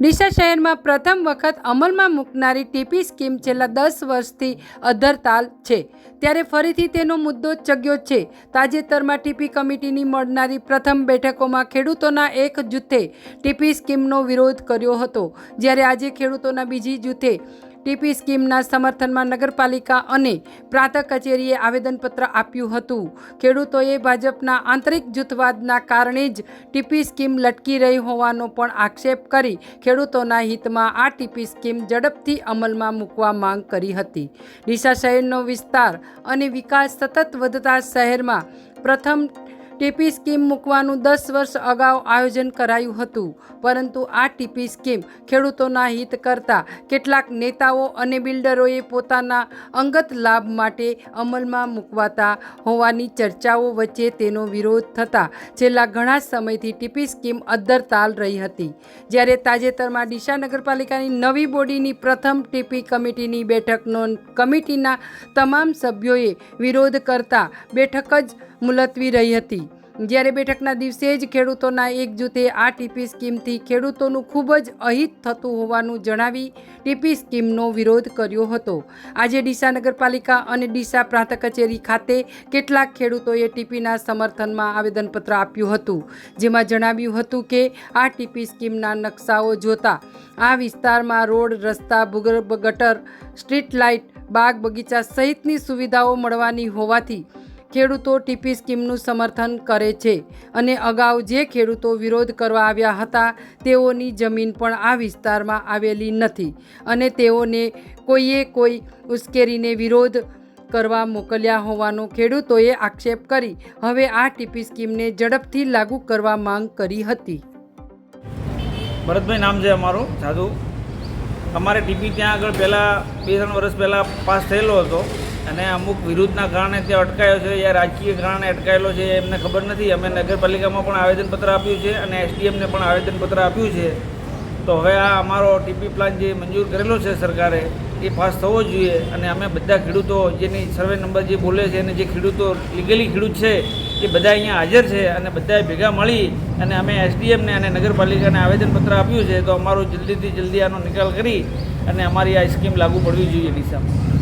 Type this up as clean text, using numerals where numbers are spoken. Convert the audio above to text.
ડીસા શહેરમાં પ્રથમ વખત અમલમાં મૂકનારી ટીપી સ્કીમ છેલ્લા 10 વર્ષથી અધરતાલ છે, ત્યારે ફરીથી તેનો મુદ્દો ચગ્યો છે। તાજેતરમાં ટીપી કમિટીની મળનારી પ્રથમ બેઠકોમાં ખેડૂતોના એક જૂથે ટીપી સ્કીમનો વિરોધ કર્યો હતો, જ્યારે આજે ખેડૂતોના બીજી જૂથે ટીપી સ્કીમના સમર્થનમાં નગરપાલિકા અને પ્રાંત કચેરીએ આવેદનપત્ર આપ્યું હતું। ખેડૂતોએ ભાજપના આંતરિક જૂથવાદના કારણે જ ટીપી સ્કીમ લટકી રહી હોવાનો પણ આક્ષેપ કરી ખેડૂતોના હિતમાં આ ટીપી સ્કીમ ઝડપથી અમલમાં મૂકવા માંગ કરી હતી। ડીસા શહેરનો વિસ્તાર અને વિકાસ સતત વધતા શહેરમાં પ્રથમ ટીપી સ્કીમ મૂકવાનું 10 વર્ષ અગાઉ આયોજન કરાયું હતું, પરંતુ આ ટીપી સ્કીમ ખેડૂતોના હિત કરતાં કેટલાક નેતાઓ અને બિલ્ડરોએ પોતાના અંગત લાભ માટે અમલમાં મૂકવાતા હોવાની ચર્ચાઓ વચ્ચે તેનો વિરોધ થતાં છેલ્લા ઘણા સમયથી ટીપી સ્કીમ અધ્ધરતાલ રહી હતી। જ્યારે તાજેતરમાં ડીસા નગરપાલિકાની નવી બોડીની પ્રથમ ટીપી કમિટીની બેઠકનો કમિટીના તમામ સભ્યોએ વિરોધ કરતા બેઠક જ મુલતવી રહી હતી। જ્યારે બેઠકના દિવસે જ ખેડૂતોના એક જૂથે આ ટીપી સ્કીમથી ખેડૂતોનું ખૂબ જ અહિત થતું હોવાનું જણાવી ટીપી સ્કીમનો વિરોધ કર્યો હતો। આજે ડીસા નગરપાલિકા અને ડીસા પ્રાંત કચેરી ખાતે કેટલાક ખેડૂતોએ ટીપીના સમર્થનમાં આવેદનપત્ર આપ્યું હતું, જેમાં જણાવ્યું હતું કે આ ટીપી સ્કીમના નકશાઓ જોતા આ વિસ્તારમાં રોડ, રસ્તા, ભૂગર્ભ ગટર, સ્ટ્રીટ લાઇટ, બાગ બગીચા સહિતની સુવિધાઓ મળવાની હોવાથી ખેડૂતો ટીપી સ્કીમનું સમર્થન કરે છે અને અગાઉ જે ખેડૂતો વિરોધ કરવા આવ્યા હતા તેઓની જમીન પણ આ વિસ્તારમાં આવેલી નથી અને તેઓને કોઈ ઉશ્કેરીને વિરોધ કરવા મોકલ્યા હોવાનો ખેડૂતોએ આક્ષેપ કરી હવે આ ટીપી સ્કીમને ઝડપથી લાગુ કરવા માંગ કરી હતી। ભરતભાઈ નામ છે અમારું સાધુ। અમારે ટીપી ત્યાં આગળ પહેલાં 2-3 વર્ષ પહેલાં પાસ થયેલો હતો અને અમુક વિરોધના કારણે ત્યાં અટકાયો છે, યા રાજકીય કારણે અટકાયેલો છે એમને ખબર નથી। અમે નગરપાલિકામાં પણ આવેદનપત્ર આપ્યું છે અને એસડીએમને પણ આવેદનપત્ર આપ્યું છે। તો હવે આ અમારો ટીપી પ્લાન જે મંજૂર કરેલો છે સરકારે એ પાસ થવો જોઈએ અને અમે બધા ખેડૂતો જેની સર્વે નંબર જે બોલે છે અને જે ખેડૂતો લીગલી ખેડૂત છે એ બધા અહીંયા હાજર છે અને બધાએ ભેગા મળી અને અમે એસડીએમને અને નગરપાલિકાને આવેદનપત્ર આપ્યું છે। તો અમારો જલ્દીથી જલ્દી આનો નિકાલ કરી અને અમારી આ સ્કીમ લાગુ પડવી જોઈએ ડીસામાં।